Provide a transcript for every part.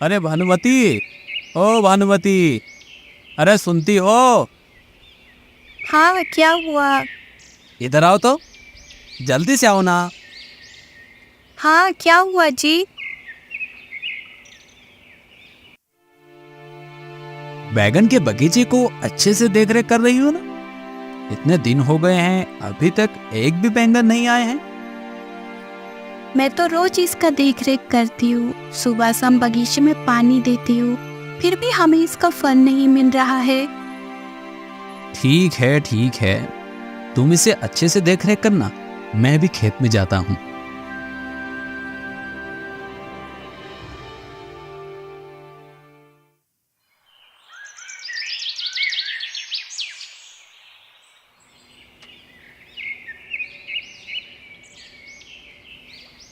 अरे भानुमति, ओ भानुमति, अरे सुनती हो? हाँ, क्या हुआ? इधर आओ तो, जल्दी से आओ ना। हाँ, क्या हुआ जी? बैगन के बगीचे को अच्छे से देख रेख कर रही हो ना? इतने दिन हो गए हैं, अभी तक एक भी बैंगन नहीं आए हैं। मैं तो रोज इसका देख रेख करती हूँ, सुबह शाम बगीचे में पानी देती हूँ, फिर भी हमें इसका फल नहीं मिल रहा है। ठीक है ठीक है, तुम इसे अच्छे से देख रेख करना, मैं भी खेत में जाता हूँ।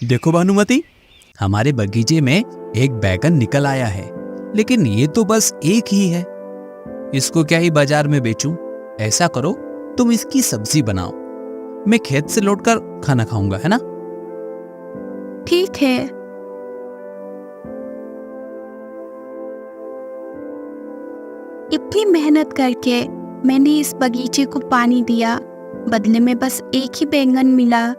देखो भानुमति, हमारे बगीचे में एक बैगन निकल आया है, लेकिन ये तो बस एक ही है। इसको क्या ही बाजार में बेचूं? ऐसा करो, तुम इसकी सब्जी बनाओ, मैं खेत से लौटकर खाना खाऊंगा, है ना? ठीक है। इतनी मेहनत करके मैंने इस बगीचे को पानी दिया, बदले में बस एक ही बैंगन मिला।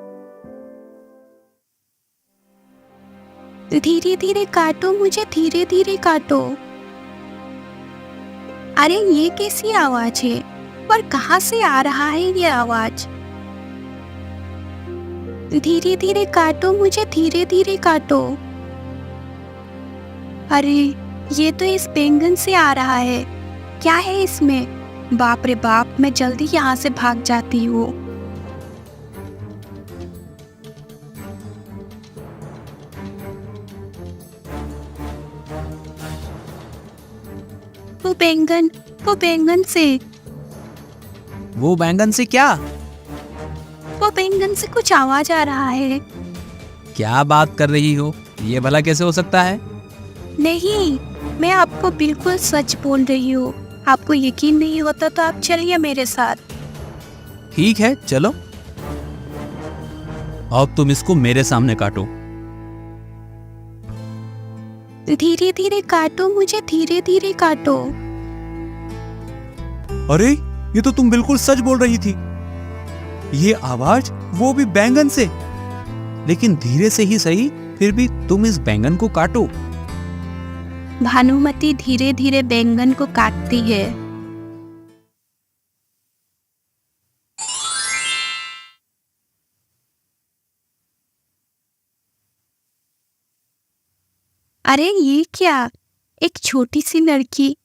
धीरे धीरे काटो, मुझे धीरे धीरे काटो। अरे ये कैसी आवाज है? पर कहाँ से आ रहा है ये आवाज? धीरे धीरे काटो, मुझे धीरे धीरे काटो। अरे ये तो इस बैंगन से आ रहा है, क्या है इसमें? बाप रे बाप, मैं जल्दी यहाँ से भाग जाती हूँ। वो बैंगन से वो बैंगन से क्या? वो बैंगन से कुछ आवाज आ रहा है। क्या बात कर रही हो? ये भला कैसे हो सकता है? नहीं, मैं आपको बिल्कुल सच बोल रही हूँ। आपको यकीन नहीं होता तो आप चलिए मेरे साथ। ठीक है, चलो। अब तुम इसको मेरे सामने काटो। धीरे धीरे काटो, मुझे धीरे धीरे काटो। अरे ये तो तुम बिल्कुल सच बोल रही थी। ये आवाज वो भी बैंगन से, लेकिन धीरे से ही सही, फिर भी तुम इस बैंगन को काटो। भानुमति धीरे धीरे बैंगन को काटती है। अरे ये क्या? एक छोटी सी लड़की।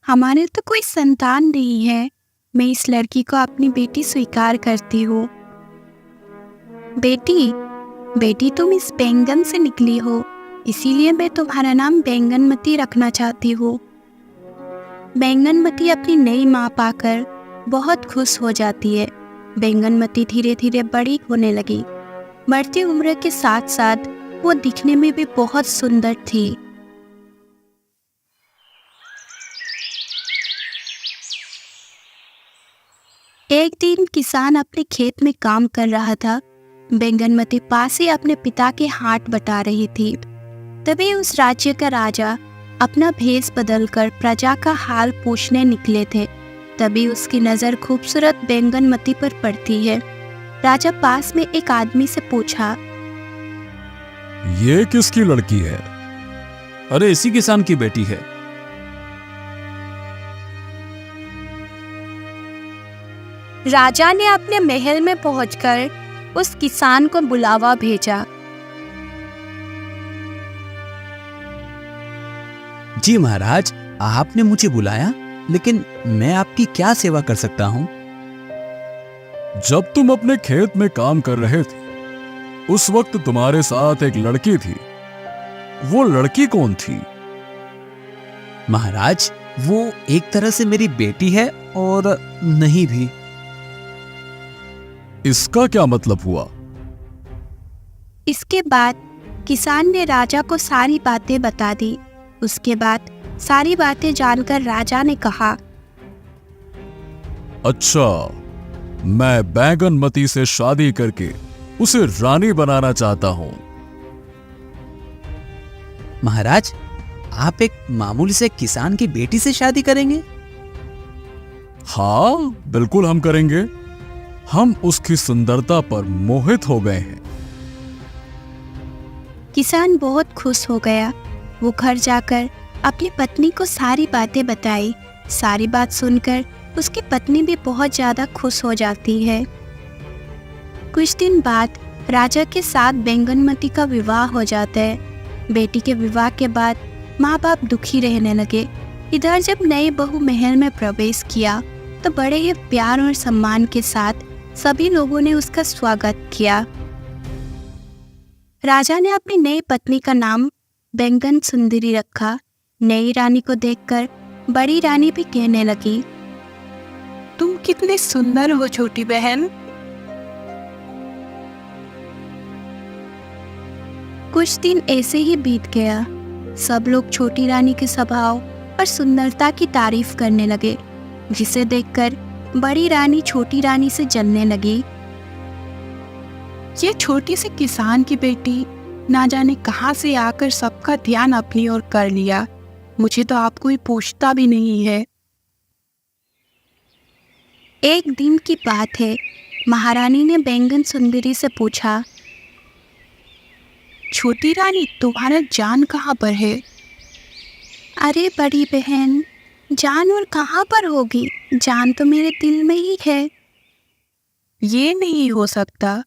हमारे तो कोई संतान नहीं है। मैं इस लड़की को अपनी बेटी स्वीकार करती हूँ। बेटी, बेटी तुम इस बैंगन से निकली हो, इसीलिए मैं तुम्हारा नाम बैंगनमती रखना चाहती हूँ। बैंगनमती अपनी नई माँ पाकर बहुत खुश हो जाती है। बैंगनमती धीरे धीरे बड़ी होने लगी। बढ़ती उम्र के साथ साथ वो दिखने में भी बहुत सुंदर थी। एक दिन किसान अपने खेत में काम कर रहा था। बैंगनमती पास ही अपने पिता के हाथ बटा रही थी। तभी उस राज्य का राजा अपना भेष बदलकर प्रजा का हाल पूछने निकले थे। तभी उसकी नजर खूबसूरत बैंगनमती पर पड़ती है। राजा पास में एक आदमी से पूछा, ये किसकी लड़की है? अरे इसी किसान की बेटी है। राजा ने अपने महल में पहुंचकर उस किसान को बुलावा भेजा। जी महाराज, आपने मुझे बुलाया, लेकिन मैं आपकी क्या सेवा कर सकता हूँ? जब तुम अपने खेत में काम कर रहे थे, उस वक्त तुम्हारे साथ एक लड़की थी। वो लड़की कौन थी? महाराज, वो एक तरह से मेरी बेटी है और नहीं भी। इसका क्या मतलब हुआ? इसके बाद किसान ने राजा को सारी बातें बता दी। उसके बाद सारी बातें जानकर राजा ने कहा, अच्छा, मैं बैंगनमती से शादी करके उसे रानी बनाना चाहता हूं। महाराज, आप एक मामूली से किसान की बेटी से शादी करेंगे? हाँ, बिल्कुल हम करेंगे। हम उसकी सुंदरता पर मोहित हो गए हैं। किसान बहुत खुश हो गया। वो घर जाकर अपनी पत्नी को सारी बातें बताई। सारी बात सुनकर उसकी पत्नी भी बहुत ज़्यादा खुश हो जाती है। कुछ दिन बाद राजा के साथ बैंगनमती का विवाह हो जाता है। बेटी के विवाह के बाद माँ बाप दुखी रहने लगे। इधर जब नई बहू महल में प्रवेश किया तो बड़े ही प्यार और सम्मान के साथ सभी लोगों ने उसका स्वागत किया। राजा ने अपनी नई पत्नी का नाम बैंगन सुंदरी रखा। नई रानी को देखकर बड़ी रानी भी कहने लगी, तुम कितनी सुंदर हो छोटी बहन। कुछ दिन ऐसे ही बीत गया। सब लोग छोटी रानी के स्वभाव और सुंदरता की तारीफ करने लगे, जिसे देखकर बड़ी रानी छोटी रानी से जलने लगी। ये छोटी सी किसान की बेटी ना जाने कहाँ से आकर सबका ध्यान अपनी ओर कर लिया। मुझे तो आप कोई पूछता भी नहीं है। एक दिन की बात है, महारानी ने बैंगन सुंदरी से पूछा, छोटी रानी, तुम्हारा जान कहाँ पर है? अरे बड़ी बहन, जान और कहाँ पर होगी? जान तो मेरे दिल में ही है। ये नहीं हो सकता।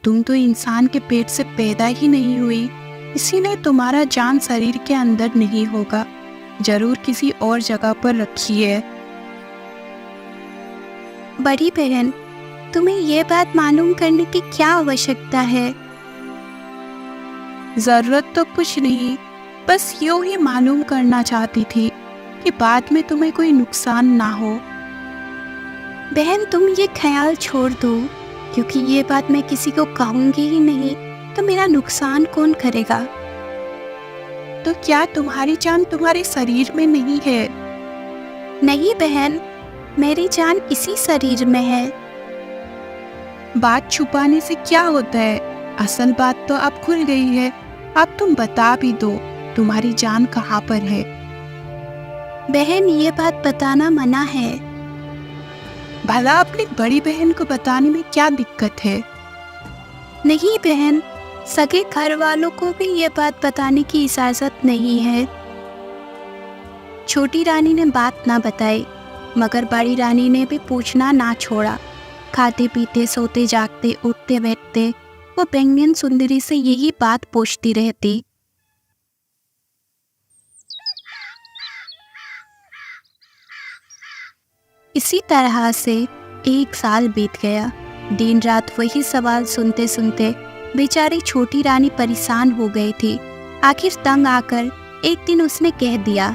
तुम तो इंसान के पेट से पैदा ही नहीं हुई, इसीलिए तुम्हारा जान शरीर के अंदर नहीं होगा। जरूर किसी और जगह पर रखी है। बड़ी बहन, तुम्हें ये बात मालूम करने की क्या आवश्यकता है? जरूरत तो कुछ नहीं, बस यूं ही मालूम करना चाहती थी कि बाद में तुम्हें कोई नुकसान ना हो। बहन, तुम ये ख्याल छोड़ दो, क्योंकि ये बात मैं किसी को कहूंगी ही नहीं तो मेरा नुकसान कौन करेगा? तो क्या तुम्हारी जान तुम्हारे शरीर में नहीं है? नहीं बहन, मेरी जान इसी शरीर में है। बात छुपाने से क्या होता है? असल बात तो अब खुल गई है। अब तुम बता भी दो, तुम्हारी जान कहाँ पर है? बहन, ये बात बताना मना है। भला अपनी बड़ी बहन को बताने में क्या दिक्कत है? नहीं बहन, सगे घर वालों को भी ये बात बताने की इजाजत नहीं है। छोटी रानी ने बात ना बताई, मगर बड़ी रानी ने भी पूछना ना छोड़ा। खाते पीते, सोते जागते, उठते बैठते वो बैंगन सुंदरी से यही बात पूछती रहती। इसी तरह से 1 साल बीत गया। दिन रात वही सवाल सुनते सुनते बेचारी छोटी रानी परेशान हो गई थी। आखिर तंग आकर एक दिन उसने कह दिया,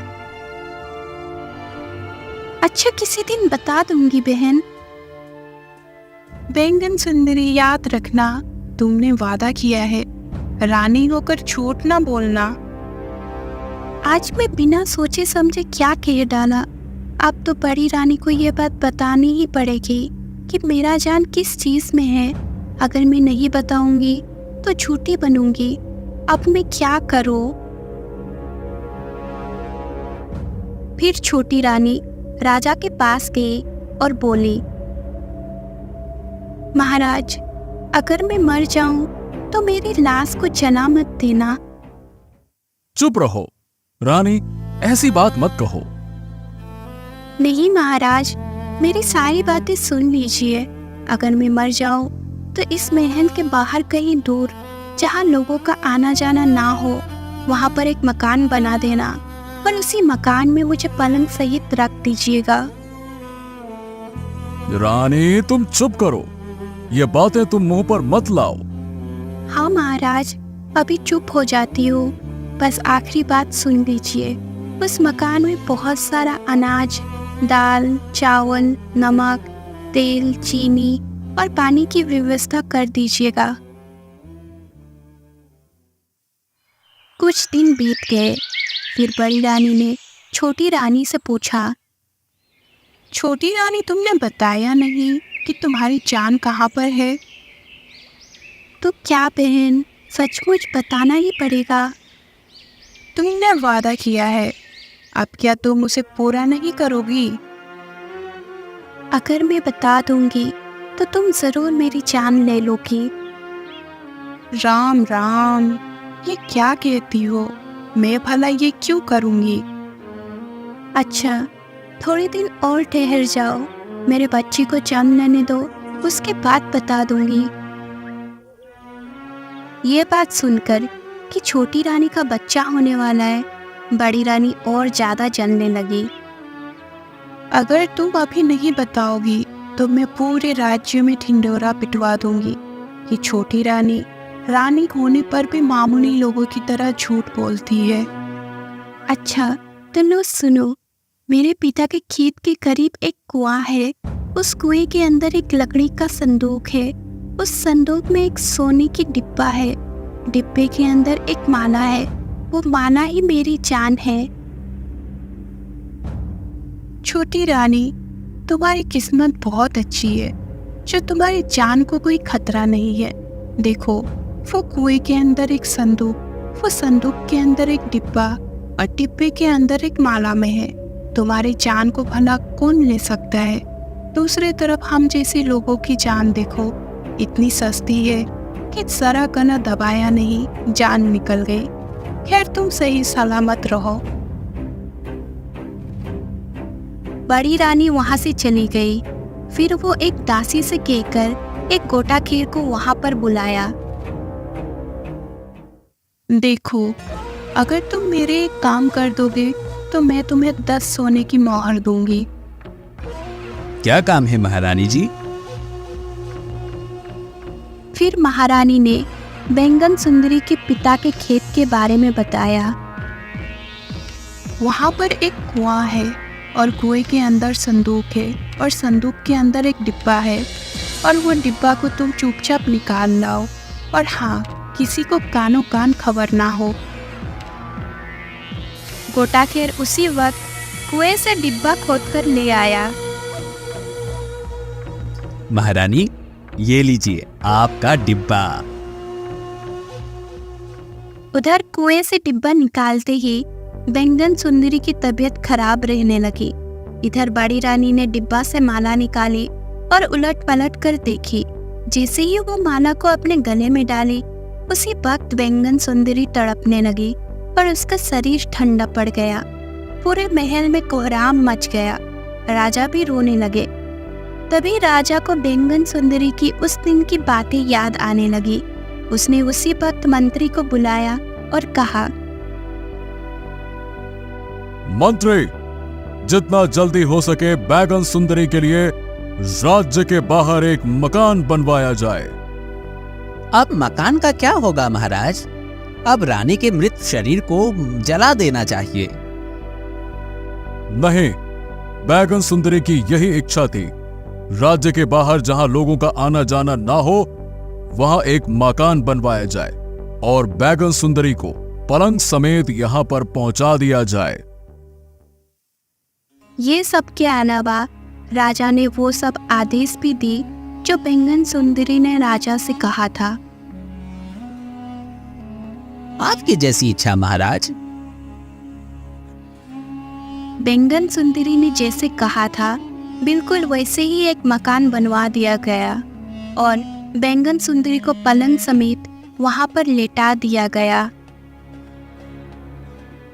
अच्छा, किसी दिन बता दूंगी बहन। बैंगन सुंदरी, याद रखना, तुमने वादा किया है, रानी होकर झूठ ना बोलना। आज मैं बिना सोचे समझे क्या कह डाला। अब तो बड़ी रानी को ये बात बतानी ही पड़ेगी कि मेरा जान किस चीज में है। अगर मैं नहीं बताऊंगी तो झूठी बनूंगी। अब मैं क्या करूं? फिर छोटी रानी राजा के पास गई और बोली, महाराज, अगर मैं मर जाऊं तो मेरी लाश को जला मत देना। चुप रहो रानी, ऐसी बात मत कहो। नहीं महाराज, मेरी सारी बातें सुन लीजिए। अगर मैं मर जाऊं तो इस महल के बाहर कहीं दूर, जहां लोगों का आना जाना ना हो, वहां पर एक मकान बना देना और उसी मकान में मुझे पलंग सहित रख दीजिएगा। रानी, तुम चुप करो। ये बातें तुम मुंह पर मत लाओ। हाँ महाराज, अभी चुप हो जाती हूँ। बस आखिरी बात सुन लीजिए। उस मकान में बहुत सारा अनाज, दाल, चावल, नमक, तेल, चीनी और पानी की व्यवस्था कर दीजिएगा। कुछ दिन बीत गए। फिर बड़ी रानी ने छोटी रानी से पूछा, छोटी रानी, तुमने बताया नहीं कि तुम्हारी जान कहाँ पर है? तो क्या बहन, सचमुच बताना ही पड़ेगा। तुमने वादा किया है, अब क्या तुम उसे पूरा नहीं करोगी? अगर मैं बता दूंगी तो तुम जरूर मेरी जान ले लोगी। राम राम, ये क्या कहती हो? मैं भला ये क्यों करूंगी? अच्छा, थोड़े दिन और ठहर जाओ, मेरे बच्चे को जन्म लेने दो, उसके बाद बता दूंगी। ये बात सुनकर कि छोटी रानी का बच्चा होने वाला है, बड़ी रानी और ज्यादा जलने लगी। अगर तुम अभी नहीं बताओगी तो मैं पूरे राज्य में ढिंढोरा पिटवा दूंगी कि छोटी रानी रानी होने पर भी मामूली लोगों की तरह झूठ बोलती है। अच्छा तो लो सुनो, मेरे पिता के खेत के करीब एक कुआं है। उस कुएं के अंदर एक लकड़ी का संदूक है। उस संदूक में एक सोने की डिब्बा है। डिब्बे के अंदर एक माला है। वो माला ही मेरी जान है। छोटी रानी, तुम्हारी किस्मत बहुत अच्छी है जो तुम्हारी जान को कोई खतरा नहीं है। देखो, वो कुएं के अंदर एक संदूक, वो संदूक के अंदर एक डिब्बा और डिब्बे के अंदर एक माला में है। तुम्हारी जान को भला कौन ले सकता है? दूसरी तरफ हम जैसे लोगों की जान देखो, इतनी सस्ती है कि जरा कना दबाया नहीं, जान निकल गई। खैर, तुम सही सलामत रहो। बड़ी रानी वहां से चली गई। फिर वो एक दासी से कहकर एक गोटा खीर को वहां पर बुलाया। देखो, अगर तुम मेरे एक काम कर दोगे तो मैं तुम्हें 10 सोने की मोहर दूंगी। क्या काम है महारानी जी? फिर महारानी ने बैंगन सुंदरी के पिता के खेत के बारे में बताया। वहाँ पर एक कुआं है और कुएं के अंदर संदूक है और संदूक के अंदर एक डिब्बा है और वो डिब्बा को तुम चुपचाप निकाल लाओ। और हाँ, किसी को कानों कान खबर ना हो। गोटाखेर उसी वक्त कुएं से डिब्बा खोदकर ले आया। महारानी, ये लीजिए आपका डिब्बा। उधर कुएं से डिब्बा निकालते ही बैंगन सुंदरी की तबीयत खराब रहने लगी। इधर बड़ी रानी ने डिब्बा से माला निकाली और उलट पलट कर देखी। जैसे ही वो माला को अपने गले में डाली, उसी वक्त बैंगन सुंदरी तड़पने लगी और उसका शरीर ठंडा पड़ गया। पूरे महल में कोहराम मच गया। राजा भी रोने लगे। तभी राजा को बैंगन सुंदरी की उस दिन की बातें याद आने लगी। उसने उसी वक्त मंत्री को बुलाया और कहा, मंत्री, जितना जल्दी हो सके बैंगन सुंदरी के लिए राज्य के बाहर एक मकान बनवाया जाए। अब मकान का क्या होगा महाराज? अब रानी के मृत शरीर को जला देना चाहिए। नहीं, बैंगन सुंदरी की यही इच्छा थी। राज्य के बाहर जहां लोगों का आना जाना ना हो, वहां एक मकान बनवाया जाए और बैंगन सुंदरी को पलंग समेत यहां पर पहुंचा दिया जाए। ये सब के अलावा राजा ने वो सब आदेश भी दी जो बैंगन सुंदरी ने राजा से कहा था। आपकी जैसी इच्छा महाराज। बैंगन सुंदरी ने जैसे कहा था, बिल्कुल वैसे ही एक मकान बनवा दिया गया और बैंगन सुंदरी को पलंग समेत वहां पर लेटा दिया गया।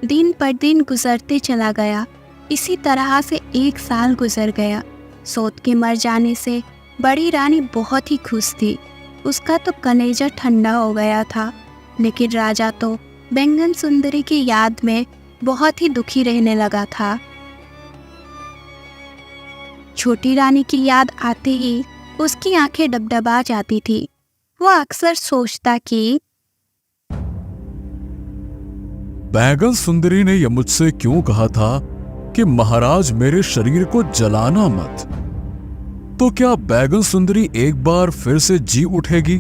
दिन पर दिन गुजरते चला गया। इसी तरह से 1 साल गुजर गया। सोत के मर जाने से बड़ी रानी बहुत ही खुश थी। उसका तो कलेजा ठंडा हो गया था, लेकिन राजा तो बैंगन सुंदरी की याद में बहुत ही दुखी रहने लगा था। छोटी रानी की याद आते ही उसकी आंखें डबडबा जाती थी। वो अक्सर सोचता कि बैंगन सुंदरी ने यह मुझसे क्यों कहा था कि महाराज मेरे शरीर को जलाना मत। तो क्या बैंगन सुंदरी एक बार फिर से जी उठेगी?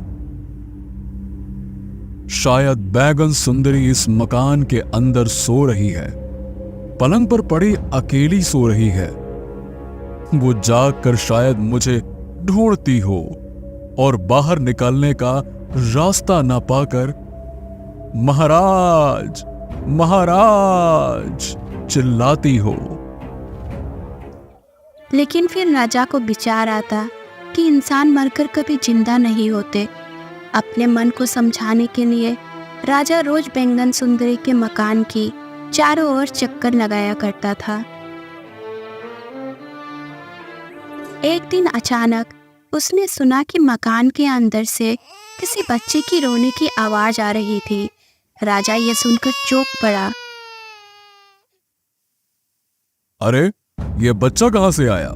शायद बैंगन सुंदरी इस मकान के अंदर सो रही है, पलंग पर पड़ी अकेली सो रही है। वो जाग कर शायद मुझे ढूंढती हो और बाहर निकलने का रास्ता ना पाकर, महाराज महाराज चिल्लाती हो। लेकिन फिर राजा को विचार आता कि इंसान मरकर कभी जिंदा नहीं होते। अपने मन को समझाने के लिए राजा रोज बैंगन सुंदरी के मकान की चारों ओर चक्कर लगाया करता था। एक दिन अचानक उसने सुना कि मकान के अंदर से किसी बच्चे की रोने की आवाज आ रही थी। राजा ये सुनकर चौंक पड़ा। अरे ये बच्चा कहां से आया?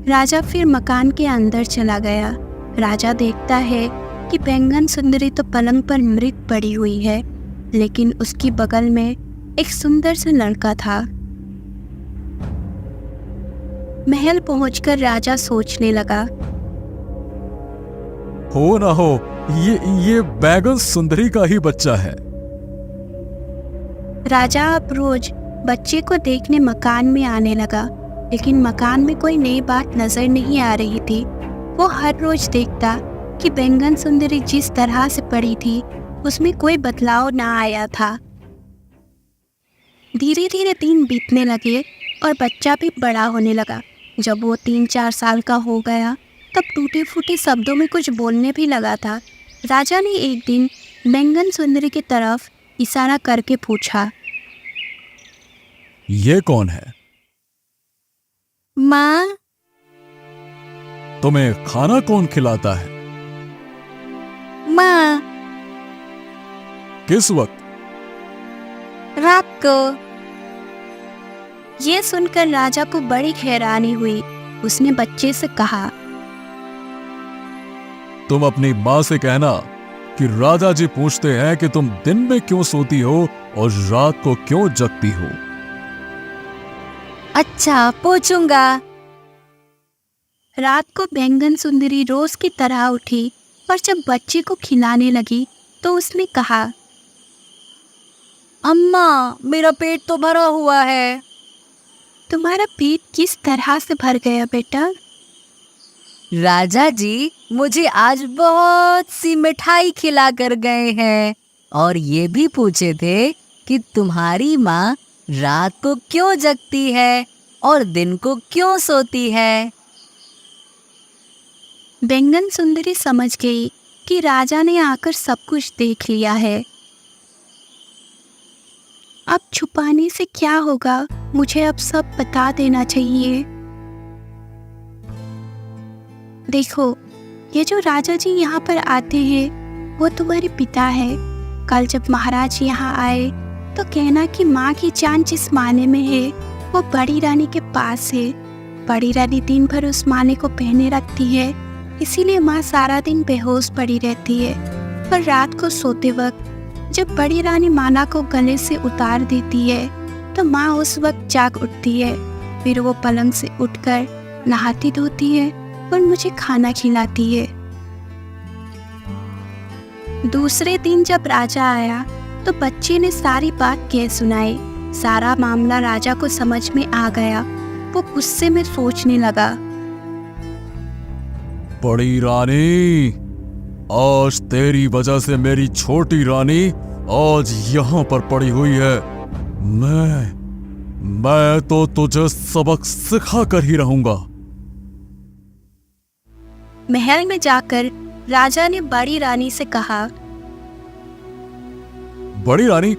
राजा फिर मकान के अंदर चला गया। राजा देखता है कि बैंगन सुंदरी तो पलंग पर मृत पड़ी हुई है, लेकिन उसकी बगल में एक सुंदर सा लड़का था। महल पहुंचकर राजा सोचने लगा, हो ना हो ये बैगन सुंदरी का ही बच्चा है। राजा अब रोज बच्चे को देखने मकान में आने लगा, लेकिन मकान में कोई नई बात नजर नहीं आ रही थी। वो हर रोज देखता कि बैंगन सुंदरी जिस तरह से पड़ी थी उसमें कोई बदलाव ना आया था। धीरे धीरे दिन बीतने लगे और बच्चा भी बड़ा होने लगा। जब वो 3-4 साल का हो गया तब टूटे फूटे शब्दों में कुछ बोलने भी लगा था। राजा ने एक दिन बैंगन सुंदरी की तरफ इशारा करके पूछा, ये कौन है? माँ। तुम्हें खाना कौन खिलाता है? माँ। किस वक्त? रात को। ये सुनकर राजा को बड़ी हैरानी हुई। उसने बच्चे से कहा, तुम अपनी माँ से कहना कि राजा जी पूछते हैं कि तुम दिन में क्यों सोती हो और रात को क्यों जगती हो। अच्छा, पूछूंगा। रात को बैंगन सुंदरी रोज की तरह उठी और जब बच्चे को खिलाने लगी तो उसने कहा, अम्मा मेरा पेट तो भरा हुआ है। तुम्हारा पेट किस तरह से भर गया बेटा? राजा जी मुझे आज बहुत सी मिठाई खिला कर गए हैं और ये भी पूछे थे कि तुम्हारी माँ रात को क्यों जगती है और दिन को क्यों सोती है। बैंगन सुंदरी समझ गई कि राजा ने आकर सब कुछ देख लिया है। अब छुपाने से क्या होगा, मुझे अब सब बता देना चाहिए। देखो, ये जो राजा जी यहाँ पर आते हैं वो तुम्हारे पिता है। कल जब महाराज यहाँ आए तो कहना कि माँ की जान जिस माने में है वो बड़ी रानी के पास है। बड़ी रानी दिन भर उस माने को पहने रखती है, इसीलिए माँ सारा दिन बेहोश पड़ी रहती है। पर रात को सोते वक्त जब बड़ी रानी माला को गले से उतार देती है तो माँ उस वक्त जाग उठती है। फिर वो पलंग से उठकर नहाती धोती है और मुझे खाना खिलाती है। दूसरे दिन जब राजा आया तो बच्चे ने सारी बात कह सुनाई। सारा मामला राजा को समझ में आ गया। वो गुस्से में सोचने लगा, बड़ी रानी, आज तेरी वजह से मेरी छोटी रानी आज यहाँ पर पड़ी हुई है। मैं तो तुझे सबक सिखा कर ही रहूंगा। महल में जाकर राजा ने बड़ी रानी से कहा, बड़ी रानी,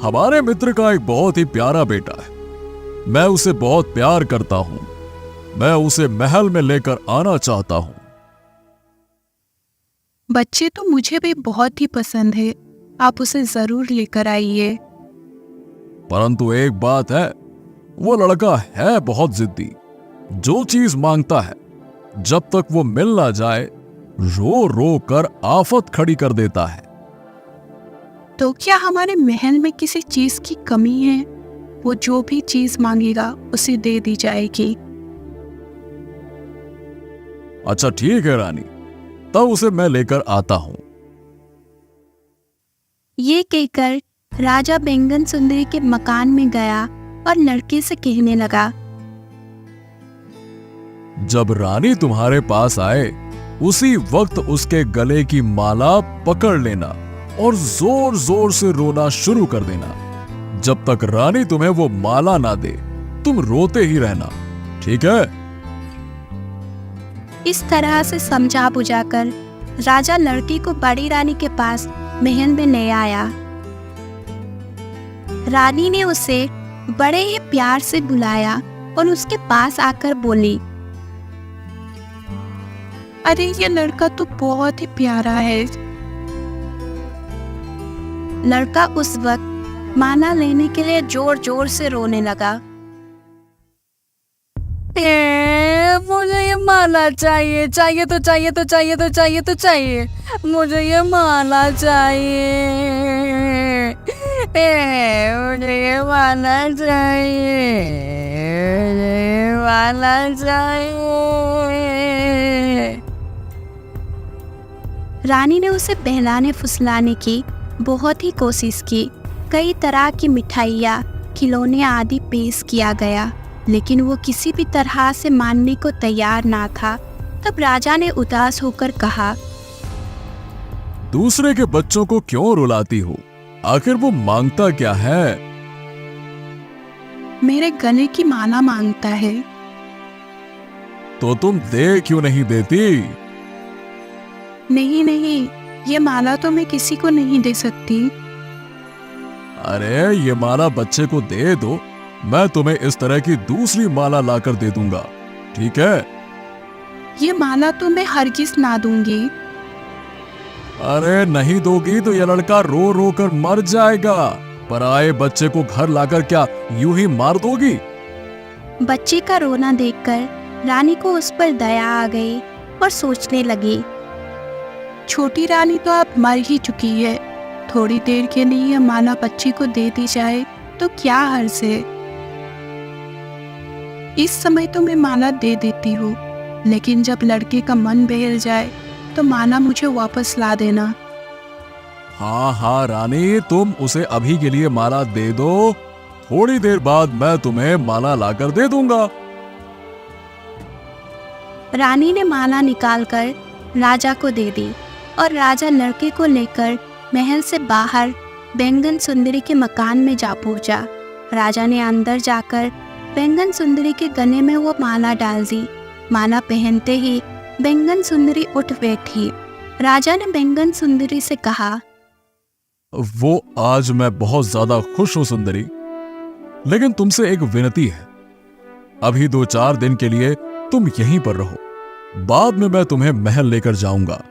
हमारे मित्र का एक बहुत ही प्यारा बेटा है। मैं उसे बहुत प्यार करता हूं। मैं उसे महल में लेकर आना चाहता हूं। बच्चे तो मुझे भी बहुत ही पसंद है, आप उसे जरूर लेकर आइए। परंतु एक बात है, वो लड़का है बहुत जिद्दी। जो चीज मांगता है जब तक वो मिल ना जाए रो रो कर आफत खड़ी कर देता है। तो क्या हमारे महल में किसी चीज की कमी है? वो जो भी चीज मांगेगा उसे दे दी जाएगी। अच्छा ठीक है रानी, तब उसे मैं लेकर आता हूं। ये कहकर राजा बैंगन सुंदरी के मकान में गया और लड़के से कहने लगा, जब रानी तुम्हारे पास आए उसी वक्त उसके गले की माला पकड़ लेना और जोर जोर से रोना शुरू कर देना। जब तक रानी तुम्हें वो माला ना दे, तुम रोते ही रहना, ठीक है? इस तरह से समझा बुझाकर राजा लड़की को बड़ी रानी के पास महल में ले आया। रानी ने उसे बड़े ही प्यार से बुलाया और उसके पास आकर बोली, अरे ये लड़का तो बहुत ही प्यारा है। लड़का उस वक्त माला लेने के लिए जोर जोर से रोने लगा। मुझे ये माला चाहिए, चाहिए तो चाहिए तो चाहिए तो चाहिए तो चाहिए, मुझे ये माला चाहिए, मुझे ये माला चाहिए, मुझे ये माला चाहिए। रानी ने उसे बहलाने फुसलाने की बहुत ही कोशिश की। कई तरह की मिठाइयाँ, खिलौने आदि पेश किया गया, लेकिन वो किसी भी तरह से मानने को तैयार ना था। तब राजा ने उदास होकर कहा, दूसरे के बच्चों को क्यों रुलाती हो? आखिर वो मांगता क्या है? मेरे गले की माला मांगता है। तो तुम दे क्यों नहीं देती? नहीं नहीं, ये माला तो मैं किसी को नहीं दे सकती। अरे ये माला बच्चे को दे दो, मैं तुम्हें इस तरह की दूसरी माला लाकर दे दूंगा, ठीक है? ये माला तो मैं हरगिज ना दूंगी। अरे नहीं दोगी तो यह लड़का रो रो कर मर जाएगा। पराए बच्चे को घर लाकर क्या यूं ही मार दोगी? बच्चे का रोना देखकर रानी को उस पर दया आ गई और सोचने लगी, छोटी रानी तो अब मर ही चुकी है, थोड़ी देर के लिए यह माला बच्ची को दे दी जाए तो क्या हर्ज है। इस समय तो मैं माला दे देती हूँ, लेकिन जब लड़के का मन बहल जाए तो माला मुझे वापस ला देना। हाँ हाँ रानी, तुम उसे अभी के लिए माला दे दो, थोड़ी देर बाद मैं तुम्हें माला लाकर दे दूंगा। रानी ने माला निकालकर राजा को दे दी और राजा लड़के को लेकर महल से बाहर बैंगन सुंदरी के मकान में जा पहुंचा। राजा ने अंदर जाकर बैंगन सुंदरी के गले में वो माला डाल दी। माला पहनते ही बैंगन सुंदरी उठ बैठी। राजा ने बैंगन सुंदरी से कहा, वो आज मैं बहुत ज्यादा खुश हूं सुंदरी, लेकिन तुमसे एक विनती है। अभी 2-4 दिन के लिए तुम यहीं पर रहो, बाद में मैं तुम्हें महल लेकर जाऊंगा।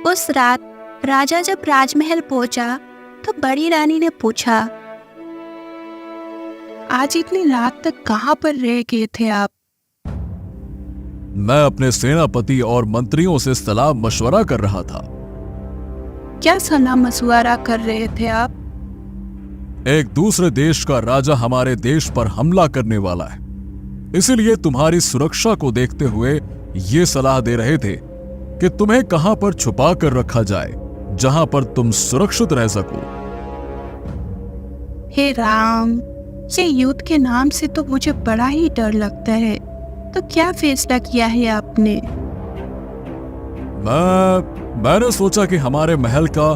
उस रात राजा जब राजमहल पहुंचा तो बड़ी रानी ने पूछा, आज इतनी रात तक कहाँ पर रह गए थे आप? मैं अपने सेनापति और मंत्रियों से सलाह मशवरा कर रहा था। क्या सलाह मशवरा कर रहे थे आप? एक दूसरे देश का राजा हमारे देश पर हमला करने वाला है, इसीलिए तुम्हारी सुरक्षा को देखते हुए ये सलाह दे रहे थे कि तुम्हें कहां पर छुपा कर रखा जाए जहां पर तुम सुरक्षित रह सको। हे राम, ये युद्ध के नाम से तो मुझे बड़ा ही डर लगता है। तो क्या फैसला किया है आपने? मैंने सोचा कि हमारे महल का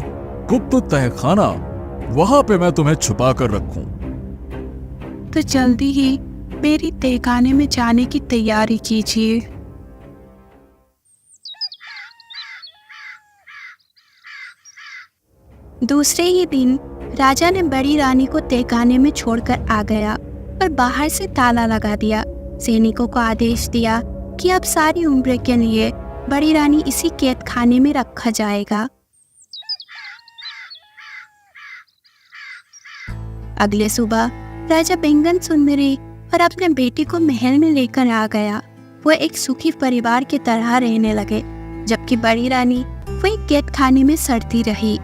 गुप्त तहखाना, वहां पे मैं तुम्हें छुपा कर रखूं। तो जल्दी ही मेरी तहखाने में जाने की तैयारी कीजिए। दूसरे ही दिन राजा ने बड़ी रानी को तहखाने में छोड़कर आ गया और बाहर से ताला लगा दिया। सैनिकों को आदेश दिया कि अब सारी उम्र के लिए बड़ी रानी इसी कैद खाने में रखा जाएगा। अगले सुबह राजा बैंगन सुंदरी और अपने बेटी को महल में लेकर आ गया। वो एक सुखी परिवार की तरह रहने लगे, जबकि बड़ी रानी वही कैद खाने में सड़ती रही।